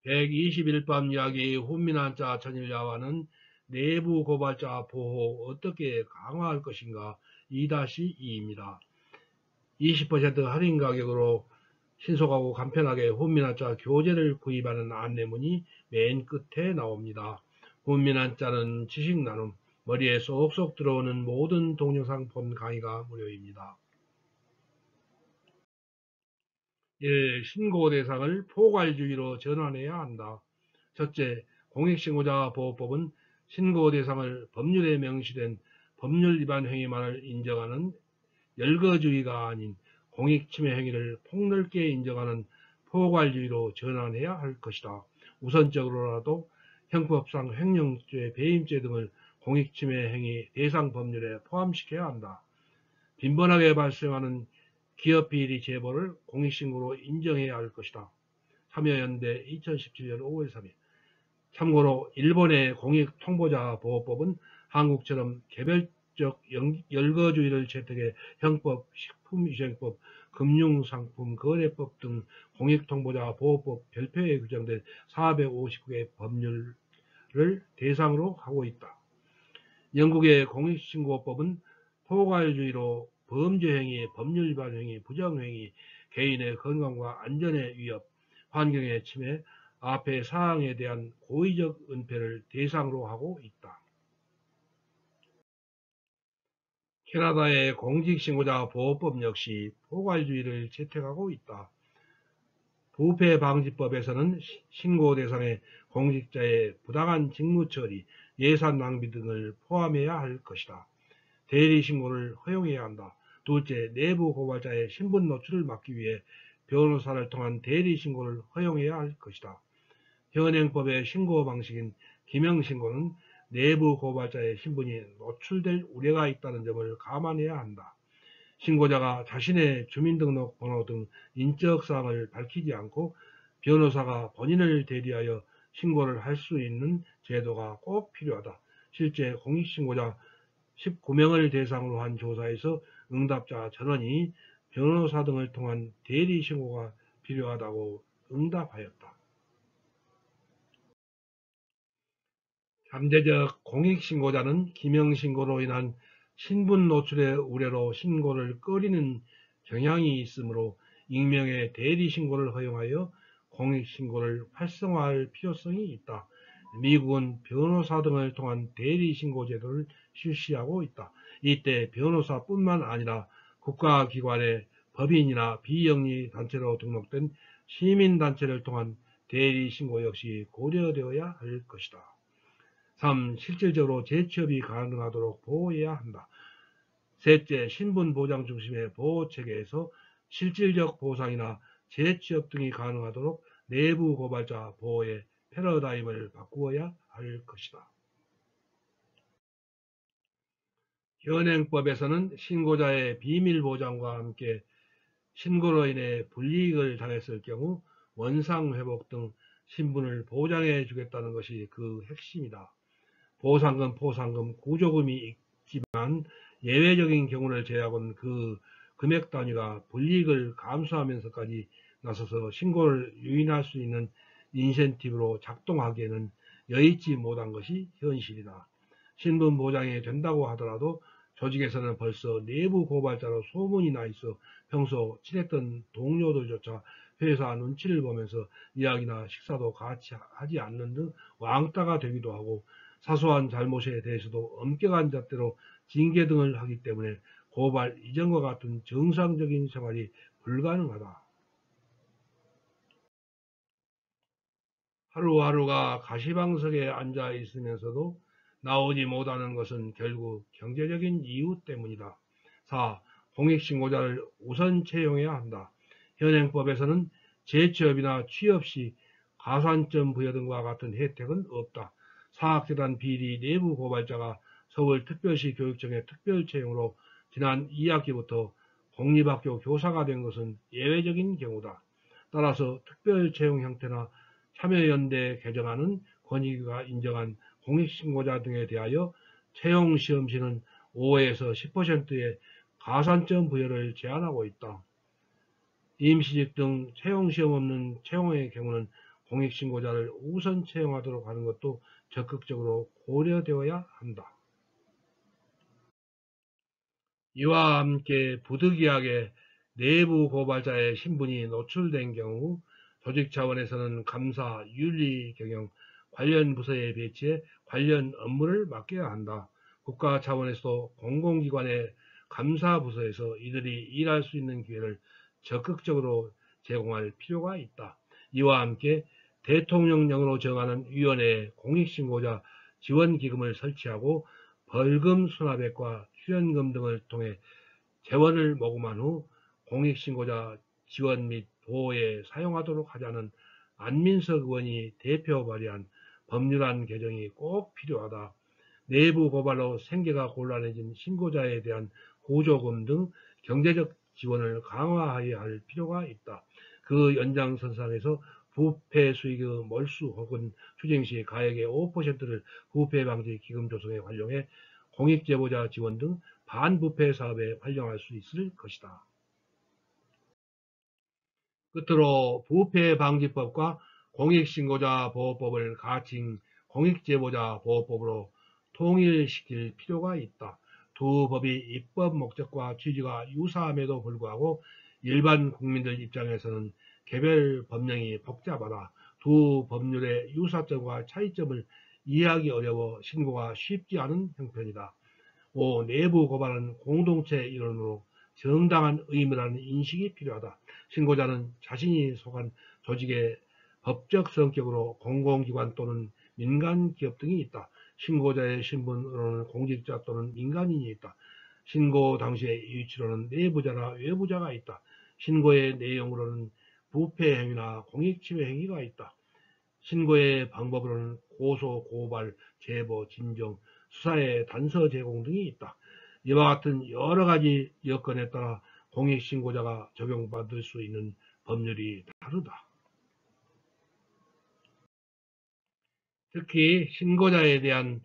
121번 이야기 훈민한자 전일야와는 내부 고발자 보호 어떻게 강화할 것인가 2-2입니다. 20% 할인 가격으로 신속하고 간편하게 훈민한자 교재를 구입하는 안내문이 맨 끝에 나옵니다. 훈민한자는 지식 나눔, 머리에 쏙쏙 들어오는 모든 동영상 본 강의가 무료입니다. 1. 신고 대상을 포괄주의로 전환해야 한다. 첫째, 공익신고자 보호법은 신고 대상을 법률에 명시된 법률 위반 행위만을 인정하는 열거주의가 아닌 공익침해 행위를 폭넓게 인정하는 포괄주의로 전환해야 할 것이다. 우선적으로라도 형법상 횡령죄, 배임죄 등을 공익침해 행위 대상 법률에 포함시켜야 한다. 빈번하게 발생하는 기업비리 제보를 공익신고로 인정해야 할 것이다. 참여연대 2017년 5월 3일. 참고로 일본의 공익통보자 보호법은 한국처럼 개별적 열거주의를 채택해 형법, 식품위생법, 금융상품거래법 등 공익통보자 보호법 별표에 규정된 459개 법률을 대상으로 하고 있다. 영국의 공익신고법은 포괄주의로 범죄행위, 법률위반행위, 부정행위, 개인의 건강과 안전에 위협, 환경의 침해, 앞의 사항에 대한 고의적 은폐를 대상으로 하고 있다. 캐나다의 공직신고자 보호법 역시 포괄주의를 채택하고 있다. 부패방지법에서는 신고 대상의 공직자의 부당한 직무처리, 예산 낭비 등을 포함해야 할 것이다. 대리신고를 허용해야 한다. 둘째, 내부 고발자의 신분 노출을 막기 위해 변호사를 통한 대리신고를 허용해야 할 것이다. 현행법의 신고 방식인 기명신고는 내부 고발자의 신분이 노출될 우려가 있다는 점을 감안해야 한다. 신고자가 자신의 주민등록번호 등 인적사항을 밝히지 않고 변호사가 본인을 대리하여 신고를 할 수 있는 제도가 꼭 필요하다. 실제 공익신고자 19명을 대상으로 한 조사에서 응답자 전원이 변호사 등을 통한 대리신고가 필요하다고 응답하였다. 잠재적 공익신고자는 기명신고로 인한 신분 노출의 우려로 신고를 꺼리는 경향이 있으므로 익명의 대리신고를 허용하여 공익신고를 활성화할 필요성이 있다. 미국은 변호사 등을 통한 대리신고 제도를 실시하고 있다. 이때 변호사뿐만 아니라 국가기관의 법인이나 비영리 단체로 등록된 시민단체를 통한 대리신고 역시 고려되어야 할 것이다. 3. 실질적으로 재취업이 가능하도록 보호해야 한다. 셋째, 신분보장 중심의 보호체계에서 실질적 보상이나 재취업 등이 가능하도록 내부 고발자 보호의 패러다임을 바꾸어야 할 것이다. 현행법에서는 신고자의 비밀보장과 함께 신고로 인해 불이익을 당했을 경우 원상회복 등 신분을 보장해 주겠다는 것이 그 핵심이다. 보상금, 포상금, 구조금이 있지만 예외적인 경우를 제외하고는 그 금액 단위가 불이익을 감수하면서까지 나서서 신고를 유인할 수 있는 인센티브로 작동하기에는 여의치 못한 것이 현실이다. 신분 보장이 된다고 하더라도 조직에서는 벌써 내부 고발자로 소문이 나 있어 평소 친했던 동료들조차 회사 눈치를 보면서 이야기나 식사도 같이 하지 않는 등 왕따가 되기도 하고 사소한 잘못에 대해서도 엄격한 잣대로 징계 등을 하기 때문에 고발 이전과 같은 정상적인 생활이 불가능하다. 하루하루가 가시방석에 앉아 있으면서도 나오지 못하는 것은 결국 경제적인 이유 때문이다. 4. 공익신고자를 우선 채용해야 한다. 현행법에서는 재취업이나 취업 시 가산점 부여 등과 같은 혜택은 없다. 사학재단 비리 내부 고발자가 서울특별시 교육청의 특별채용으로 지난 2학기부터 공립학교 교사가 된 것은 예외적인 경우다. 따라서 특별채용 형태나 참여연대 개정안은 권익위가 인정한 공익신고자 등에 대하여 채용시험 시는 5에서 10%의 가산점 부여를 제한하고 있다. 임시직 등 채용시험 없는 채용의 경우는 공익신고자를 우선 채용하도록 하는 것도 적극적으로 고려되어야 한다. 이와 함께 부득이하게 내부 고발자의 신분이 노출된 경우 조직 차원에서는 감사, 윤리, 경영, 관련 부서에 배치해 관련 업무를 맡겨야 한다. 국가 차원에서도 공공기관의 감사부서에서 이들이 일할 수 있는 기회를 적극적으로 제공할 필요가 있다. 이와 함께 대통령령으로 정하는 위원회에 공익신고자 지원기금을 설치하고 벌금 수납액과 휴연금 등을 통해 재원을 모금한 후 공익신고자 지원 및 보호에 사용하도록 하자는 안민석 의원이 대표 발의한 법률안 개정이 꼭 필요하다. 내부 고발로 생계가 곤란해진 신고자에 대한 보조금 등 경제적 지원을 강화해야 할 필요가 있다. 그 연장선상에서 부패 수익의 몰수 혹은 추징 시 가액의 5%를 부패 방지 기금 조성에 활용해 공익제보자 지원 등 반부패 사업에 활용할 수 있을 것이다. 끝으로 부패방지법과 공익신고자 보호법을 가칭 공익제보자 보호법으로 통일시킬 필요가 있다. 두 법이 입법 목적과 취지가 유사함에도 불구하고 일반 국민들 입장에서는 개별 법령이 복잡하다. 두 법률의 유사점과 차이점을 이해하기 어려워 신고가 쉽지 않은 형편이다. 5. 내부 고발은 공동체 일원으로 정당한 의무라는 인식이 필요하다. 신고자는 자신이 속한 조직의 법적 성격으로 공공기관 또는 민간기업 등이 있다. 신고자의 신분으로는 공직자 또는 민간인이 있다. 신고 당시의 위치로는 내부자나 외부자가 있다. 신고의 내용으로는 부패 행위나 공익침해 행위가 있다. 신고의 방법으로는 고소, 고발, 제보, 진정, 수사의 단서 제공 등이 있다. 이와 같은 여러 가지 여건에 따라 공익신고자가 적용받을 수 있는 법률이 다르다. 특히 신고자에 대한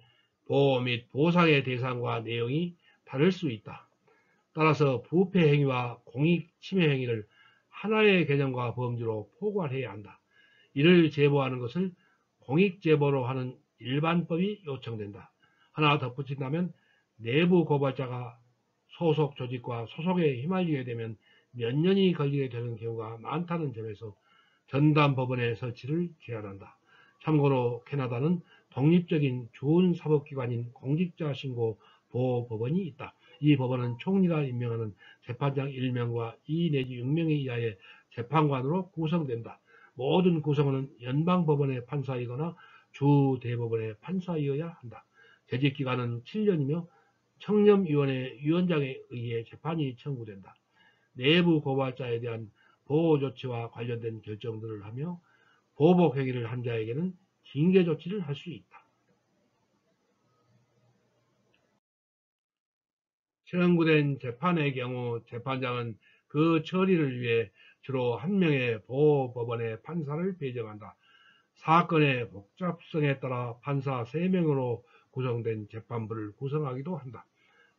보호 및 보상의 대상과 내용이 다를 수 있다. 따라서 부패 행위와 공익침해 행위를 하나의 개념과 범주로 포괄해야 한다. 이를 제보하는 것을 공익제보로 하는 일반법이 요청된다. 하나 덧붙인다면 내부 고발자가 소속 조직과 소속에 휘말리게 되면 몇 년이 걸리게 되는 경우가 많다는 점에서 전담법원의 설치를 제안한다. 참고로 캐나다는 독립적인 준사법기관인 공직자신고보호법원이 있다. 이 법원은 총리가 임명하는 재판장 1명과 2 내지 6명의 이하의 재판관으로 구성된다. 모든 구성원은 연방법원의 판사이거나 주대법원의 판사이어야 한다. 재직기간은 7년이며 청렴위원회 위원장에 의해 재판이 청구된다. 내부 고발자에 대한 보호조치와 관련된 결정들을 하며 보복행위를 한 자에게는 징계조치를 할 수 있다. 청구된 재판의 경우 재판장은 그 처리를 위해 주로 한 명의 보호법원의 판사를 배정한다. 사건의 복잡성에 따라 판사 3명으로 구성된 재판부를 구성하기도 한다.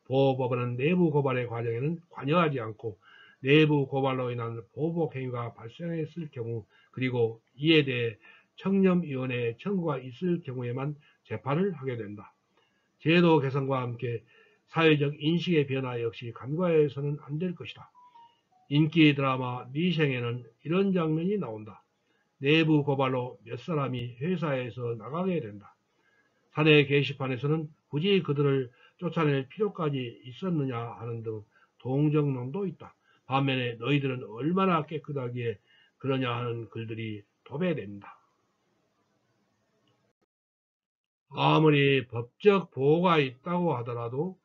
보호법원은 내부 고발의 과정에는 관여하지 않고 내부 고발로 인한 보복 행위가 발생했을 경우 그리고 이에 대해 청렴위원회의 청구가 있을 경우에만 재판을 하게 된다. 제도 개선과 함께 사회적 인식의 변화 역시 간과해서는 안 될 것이다. 인기 드라마 미생에는 이런 장면이 나온다. 내부 고발로 몇 사람이 회사에서 나가게 된다. 사내 게시판에서는 굳이 그들을 쫓아낼 필요까지 있었느냐 하는 등 동정론도 있다. 반면에 너희들은 얼마나 깨끗하기에 그러냐 하는 글들이 도배된다. 아무리 법적 보호가 있다고 하더라도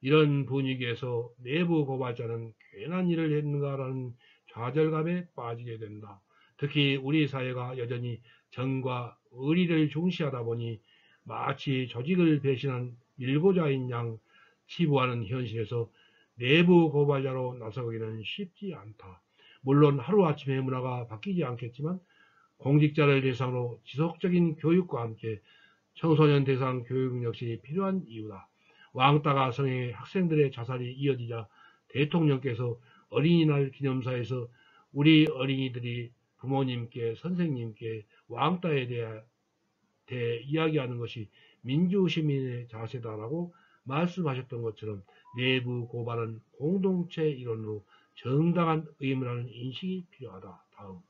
이런 분위기에서 내부 고발자는 괜한 일을 했는가라는 좌절감에 빠지게 된다. 특히 우리 사회가 여전히 정과 의리를 중시하다 보니 마치 조직을 배신한 밀고자인 양 치부하는 현실에서 내부 고발자로 나서기는 쉽지 않다. 물론 하루아침에 문화가 바뀌지 않겠지만 공직자를 대상으로 지속적인 교육과 함께 청소년 대상 교육 역시 필요한 이유다. 왕따가 성행해 학생들의 자살이 이어지자 대통령께서 어린이날 기념사에서 우리 어린이들이 부모님께, 선생님께 왕따에 대해 이야기하는 것이 민주시민의 자세다라고 말씀하셨던 것처럼 내부 고발은 공동체 일원으로 정당한 의무라는 인식이 필요하다. 다음.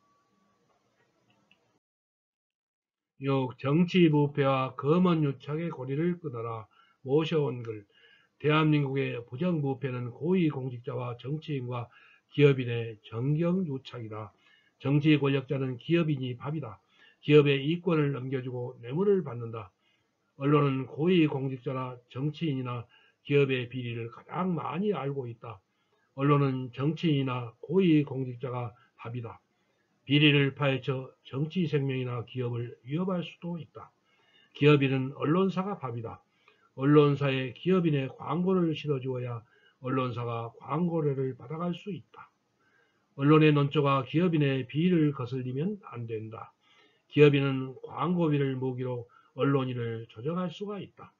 6. 정치부패와 검언유착의 고리를 끊어라. 모셔온 글. 대한민국의 부정부패는 고위공직자와 정치인과 기업인의 정경유착이다. 정치 권력자는 기업인이 밥이다. 기업의 이권을 넘겨주고 뇌물을 받는다. 언론은 고위공직자나 정치인이나 기업의 비리를 가장 많이 알고 있다. 언론은 정치인이나 고위공직자가 밥이다. 비리를 파헤쳐 정치 생명이나 기업을 위협할 수도 있다. 기업인은 언론사가 밥이다. 언론사에 기업인의 광고를 실어주어야 언론사가 광고료를 받아갈 수 있다. 언론의 논조가 기업인의 비리를 거슬리면 안 된다. 기업인은 광고비를 모기로 언론인을 조정할 수가 있다.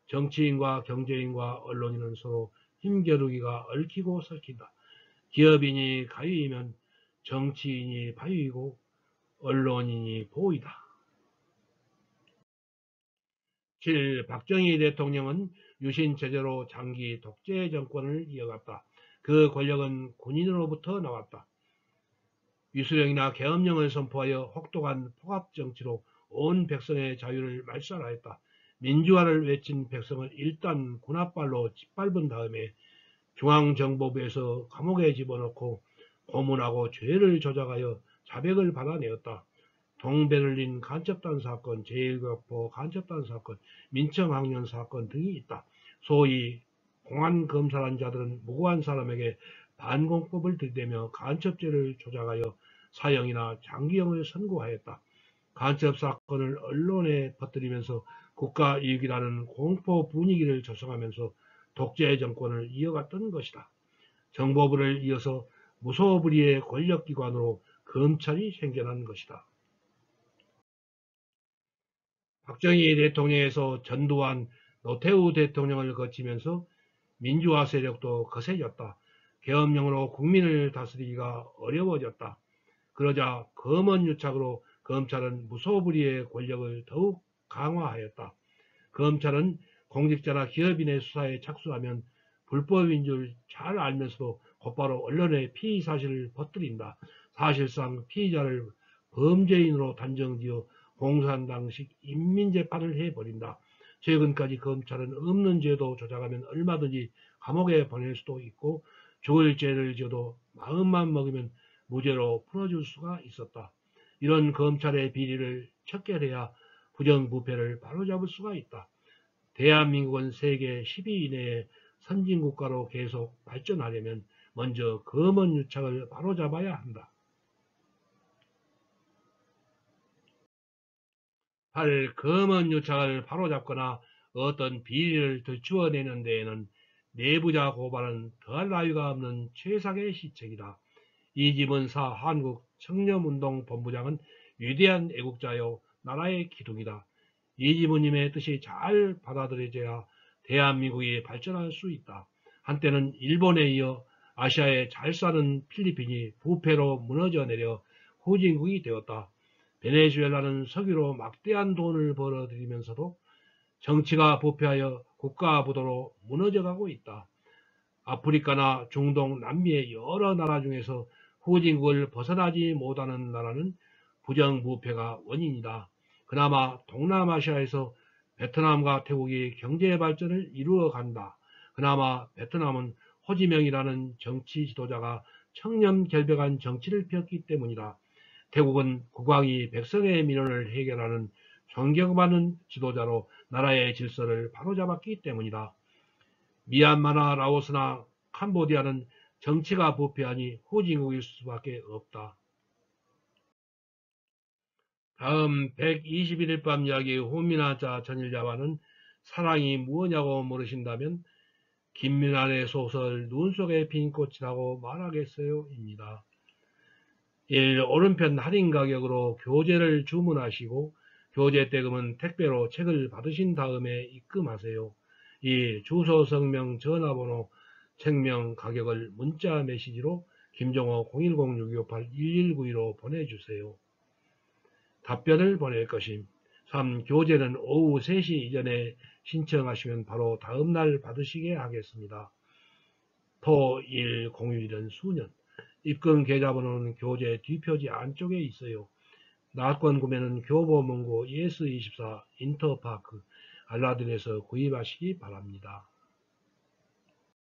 정치인과 경제인과 언론인은 서로 힘겨루기가 얽히고 설킨다. 기업인이 가위이면 정치인이 바위이고 언론인이 보이다. 7. 박정희 대통령은 유신 체제로 장기 독재 정권을 이어갔다. 그 권력은 군인으로부터 나왔다. 위수령이나 계엄령을 선포하여 혹독한 포갑정치로 온 백성의 자유를 말살하였다. 민주화를 외친 백성을 일단 군합발로 짓밟은 다음에 중앙정보부에서 감옥에 집어넣고 고문하고 죄를 조작하여 자백을 받아내었다. 동베를린 간첩단 사건, 제1교포 간첩단 사건, 민청학년 사건 등이 있다. 소위 공안검사란 자들은 무고한 사람에게 반공법을 들이대며 간첩죄를 조작하여 사형이나 장기형을 선고하였다. 간첩 사건을 언론에 퍼뜨리면서 국가이익이라는 공포 분위기를 조성하면서 독재 정권을 이어갔던 것이다. 정보부를 이어서 무소불위의 권력기관으로 검찰이 생겨난 것이다. 박정희 대통령에서 전두환, 노태우 대통령을 거치면서 민주화 세력도 거세졌다. 계엄령으로 국민을 다스리기가 어려워졌다. 그러자 검언유착으로 검찰은 무소불위의 권력을 더욱 강화하였다. 검찰은 공직자나 기업인의 수사에 착수하면 불법인 줄 잘 알면서도 곧바로 언론에 피의 사실을 퍼뜨린다. 사실상 피의자를 범죄인으로 단정지어 공산당식 인민재판을 해버린다. 최근까지 검찰은 없는 죄도 조작하면 얼마든지 감옥에 보낼 수도 있고 죽을 죄를 지어도 마음만 먹으면 무죄로 풀어줄 수가 있었다. 이런 검찰의 비리를 척결해야 부정부패를 바로잡을 수가 있다. 대한민국은 세계 10위 이내의 선진국가로 계속 발전하려면 먼저 검언유착을 바로잡아야 한다. 8. 검언유착을 바로잡거나 어떤 비리를 들추어내는 데에는 내부자 고발은 더할 나위가 없는 최상의 시책이다. 이지문사 한국청렴운동본부장은 위대한 애국자요 나라의 기둥이다. 이지문님의 뜻이 잘 받아들여져야 대한민국이 발전할 수 있다. 한때는 일본에 이어 아시아에 잘 사는 필리핀이 부패로 무너져 내려 후진국이 되었다. 베네수엘라는 석유로 막대한 돈을 벌어들이면서도 정치가 부패하여 국가부도로 무너져가고 있다. 아프리카나 중동, 남미의 여러 나라 중에서 후진국을 벗어나지 못하는 나라는 부정부패가 원인이다. 그나마 동남아시아에서 베트남과 태국이 경제 발전을 이루어 간다. 그나마 베트남은 호지명이라는 정치 지도자가 청렴결백한 정치를 폈기 때문이다. 태국은 국왕이 백성의 민원을 해결하는 존경받는 지도자로 나라의 질서를 바로잡았기 때문이다. 미얀마나 라오스나 캄보디아는 정치가 부패하니 후진국일 수밖에 없다. 다음 121일 밤 이야기 혼미나자 전일자와는 사랑이 무엇냐고 물으신다면 김민환의 소설 눈 속에 핀 꽃이라고 말하겠어요 입니다. 1. 오른편 할인 가격으로 교재를 주문하시고 교재 대금은 택배로 책을 받으신 다음에 입금하세요. 2. 주소, 성명, 전화번호, 책명, 가격을 문자 메시지로 김종호 010-6258-1192로 보내주세요. 답변을 보낼 것임. 3. 교재는 오후 3시 이전에 신청하시면 바로 다음날 받으시게 하겠습니다. 토, 일, 공휴일은 수년. 입금 계좌번호는 교재 뒷표지 안쪽에 있어요. 낙권 구매는 교보문고 ES24 인터파크 알라딘에서 구입하시기 바랍니다.